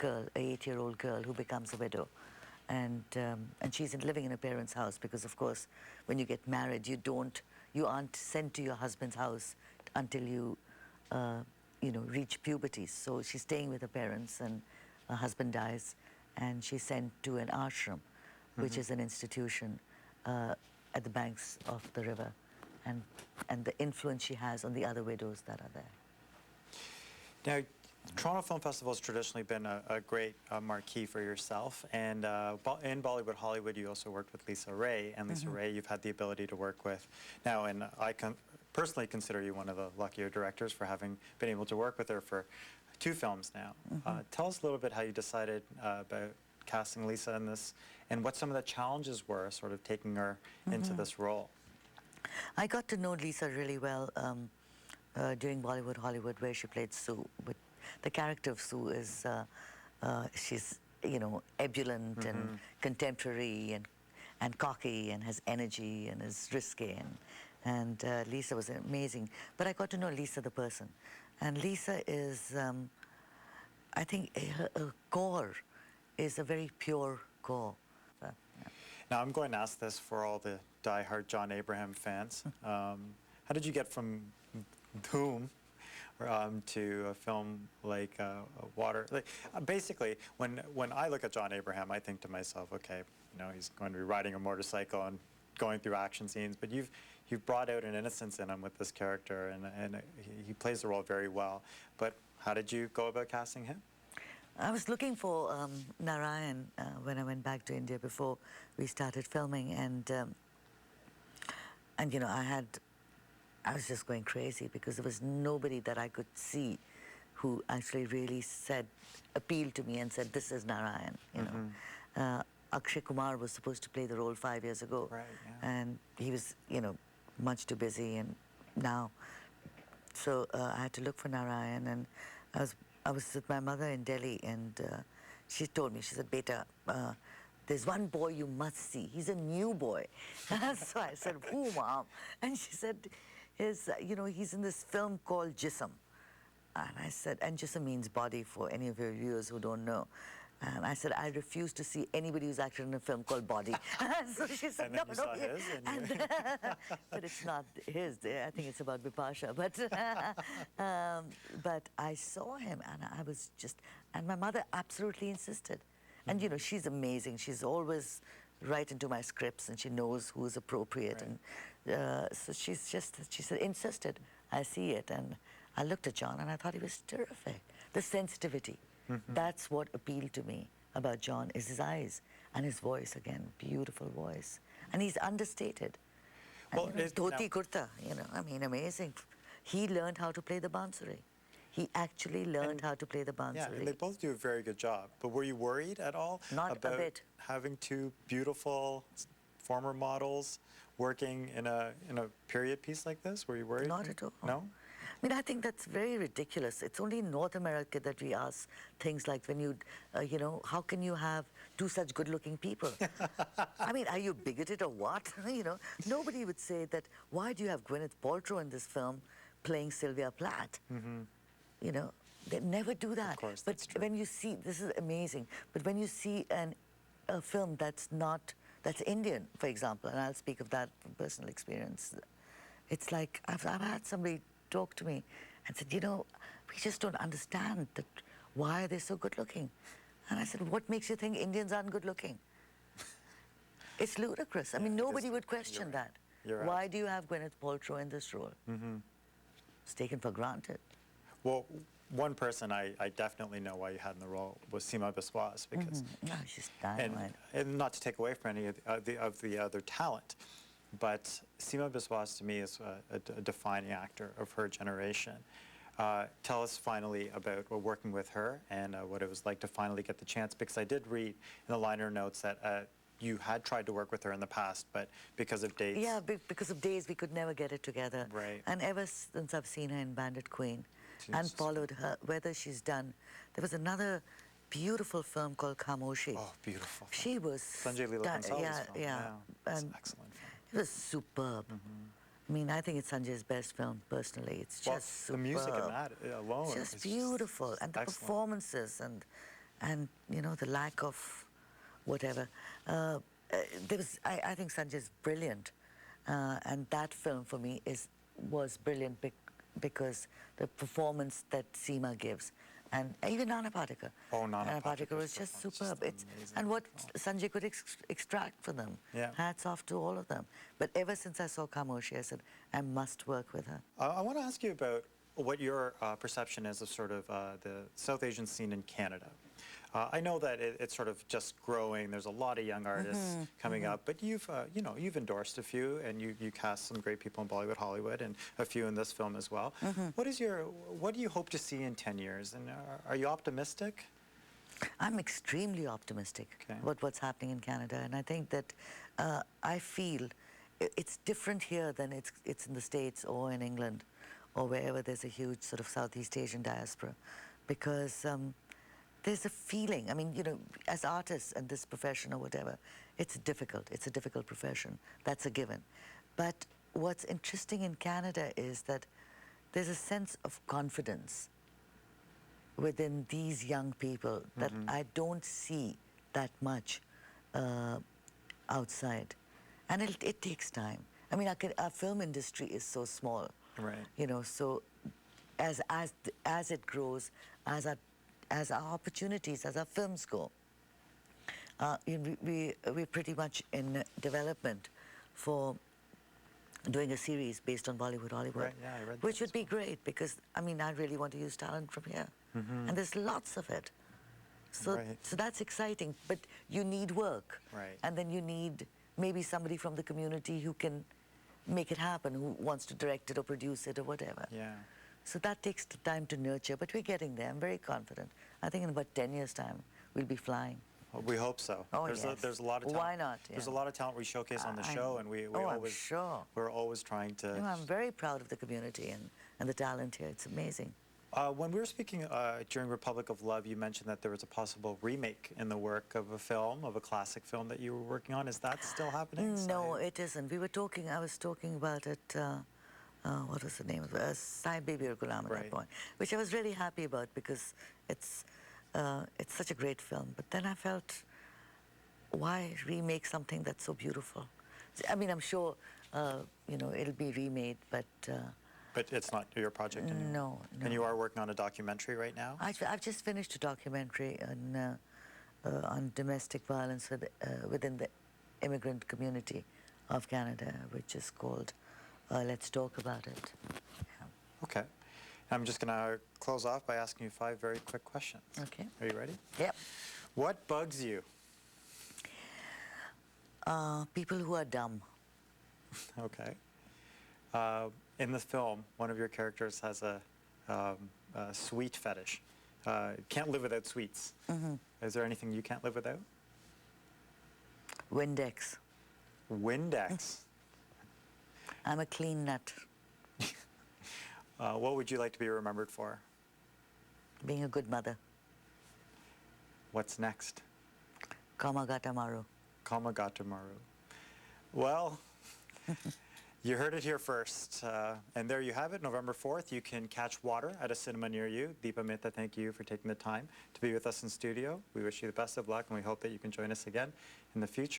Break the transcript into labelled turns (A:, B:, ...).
A: girl, a 8-year-old girl who becomes a widow. And she's living in her parents' house because, of course, when you get married, you aren't sent to your husband's house until you, reach puberty. So she's staying with her parents, and her husband dies, and she's sent to an ashram, which is an institution at the banks of the river, and the influence she has on the other widows that are there.
B: Now, Toronto Film Festival has traditionally been a great marquee for yourself, and in Bollywood, Hollywood, you also worked with Lisa Ray, and Lisa Ray you've had the ability to work with now, and I personally consider you one of the luckier directors for having been able to work with her for 2 films now. Tell us a little bit how you decided about casting Lisa in this, and what some of the challenges were sort of taking her into this role.
A: I got to know Lisa really well during Bollywood Hollywood, where she played Sue. But the character of Sue is, she's, ebullient and contemporary and cocky and has energy and is risque. And Lisa was amazing. But I got to know Lisa the person. And Lisa is, I think her core is a very pure core. So, yeah.
B: Now, I'm going to ask this for all the die-hard John Abraham fans. How did you get from Boom to a film like Water? Basically, when I look at John Abraham, I think to myself, okay, he's going to be riding a motorcycle and going through action scenes, but you've brought out an innocence in him with this character, and he plays the role very well. But how did you go about casting him?
A: I was looking for Narayan when I went back to India before we started filming, and I was just going crazy because there was nobody that I could see who actually really appealed to me and said, this is Narayan, Akshay Kumar was supposed to play the role 5 years ago.
B: Right, yeah.
A: And he was, much too busy, and now. So I had to look for Narayan, and I was with my mother in Delhi, and she told me, she said, Beta, there's one boy you must see. He's a new boy. So I said, who, Mom? And she said, he's in this film called Jism. And I said, and Jism means body for any of your viewers who don't know. And I said, I refuse to see anybody who's acted in a film called Body. So she said,
B: and then you saw his,
A: but it's not his. I think it's about Bipasha. But I saw him, and I was just, and my mother absolutely insisted. And she's amazing. She's always right into my scripts, and she knows who's appropriate. Right. And so she said, insisted. I see it, and I looked at John, and I thought he was terrific. The sensitivity. That's what appealed to me about John, is his eyes and his voice, again, beautiful voice. And he's understated.
B: Well,
A: Dhoti kurta, amazing. He learned how to play the bansuri. He actually learned how to play the bansuri.
B: Yeah, they both do a very good job. But were you worried at all
A: about
B: having 2 beautiful former models working in a period piece like this? Were you worried?
A: Not at all.
B: No?
A: I think that's very ridiculous. It's only in North America that we ask things like, when you, how can you have 2 such good-looking people? Are you bigoted or what? Nobody would say that, why do you have Gwyneth Paltrow in this film playing Sylvia Plath? They never do that.
B: Of course,
A: but
B: that's true.
A: When you see, this is amazing, but when you see a film that's Indian, for example, and I'll speak of that from personal experience, it's like, I've had somebody talk to me and said, we just don't understand that, why are they so good looking? And I said, what makes you think Indians aren't good looking? It's ludicrous. Nobody would question that. Why do you have Gwyneth Paltrow in this role? It's taken for granted.
B: Well, one person I definitely know why you had in the role was Seema Biswas, because
A: she's dynamite.
B: And not to take away from any of the other talent, but Seema Biswas to me is a defining actor of her generation. Tell us finally about working with her and what it was like to finally get the chance, because I did read in the liner notes that you had tried to work with her in the past, but because of dates...
A: Yeah, because of days we could never get it together.
B: Right.
A: And ever since I've seen her in Bandit Queen and followed her, whether she's done... There was another beautiful film called Khamoshi.
B: Oh, beautiful.
A: She was...
B: Sanjay Leela Bhansal's film.
A: Yeah.
B: It's an excellent film.
A: It was superb. I think it's Sanjay's best film, personally. It's just superb.
B: The music in that alone
A: it's just beautiful. And the performances, and and you know, the lack of whatever. I think Sanjay's brilliant, and that film for me was brilliant because the performance that Seema gives, and even Nana Patekar.
B: Oh, Nana
A: Patekar was
B: Patekar's
A: just
B: performance is
A: superb.
B: just amazing.
A: And what Sanjay could extract for them.
B: Yeah.
A: Hats off to all of them. But ever since I saw Kamoshi, I said, I must work with her.
B: I want to ask you about what your perception is of sort of the South Asian scene in Canada. I know that it's sort of just growing. There's a lot of young artists coming up, but you've endorsed a few, and you cast some great people in Bollywood, Hollywood, and a few in this film as well. What do you hope to see in 10 years, and are you optimistic?
A: I'm extremely optimistic about what's happening in Canada, and I think that I feel it's different here than it's in the States or in England or wherever there's a huge sort of Southeast Asian diaspora, because there's a feeling, I mean, you know, as artists in this profession or whatever, it's difficult. It's a difficult profession. That's a given. But what's interesting in Canada is that there's a sense of confidence within these young people that I don't see that much outside. And it takes time. I mean, our film industry is so small.
B: Right.
A: You know, so as it grows, as our opportunities, as our films go, we're pretty much in development for doing a series based on Bollywood, Hollywood,
B: Right, yeah, I read that
A: which would
B: as
A: be great because, I mean, I really want to use talent from here. And there's lots of it. So, so that's exciting, but you need work.
B: Right.
A: And then you need maybe somebody from the community who can make it happen, who wants to direct it or produce it or whatever.
B: Yeah.
A: So that takes time to nurture, but we're getting there. I'm very confident. I think in about 10 years' time, we'll be flying.
B: Well, we hope so.
A: Oh,
B: there's
A: yes.
B: There's a lot of talent.
A: Why not?
B: There's a
A: Yeah.
B: lot of talent we showcase on the show, and we
A: I'm
B: always
A: sure.
B: we're always trying to.
A: You know, I'm very proud of the community and the talent here. It's amazing.
B: When we were speaking during Republic of Love, you mentioned that there was a possible remake in the work of a film, of a classic film that you were working on. Is that still happening?
A: No, it isn't. I was talking about it, what was the name of it? Sai Baby or Gulam at that point, which I was really happy about because it's such a great film. But then I felt, why remake something that's so beautiful? I mean, I'm sure, you know, it'll be remade, but...
B: But it's not your project anymore?
A: No.
B: And you are working on a documentary right now?
A: I've just finished a documentary on domestic violence within the immigrant community of Canada, which is called Let's Talk About It. Yeah.
B: Okay. I'm just going to close off by asking you 5 very quick questions.
A: Okay.
B: Are you ready?
A: Yep.
B: What bugs you?
A: People who are dumb.
B: Okay. In the film, one of your characters has a sweet fetish. Can't live without sweets. Is there anything you can't live without?
A: Windex.
B: Windex.
A: I'm a clean nut.
B: What would you like to be remembered for?
A: Being a good mother.
B: What's next?
A: Kamagata Maru.
B: Kamagata Maru. Well, you heard it here first. And there you have it, November 4th. You can catch Water at a cinema near you. Deepa Mehta, thank you for taking the time to be with us in studio. We wish you the best of luck, and we hope that you can join us again in the future.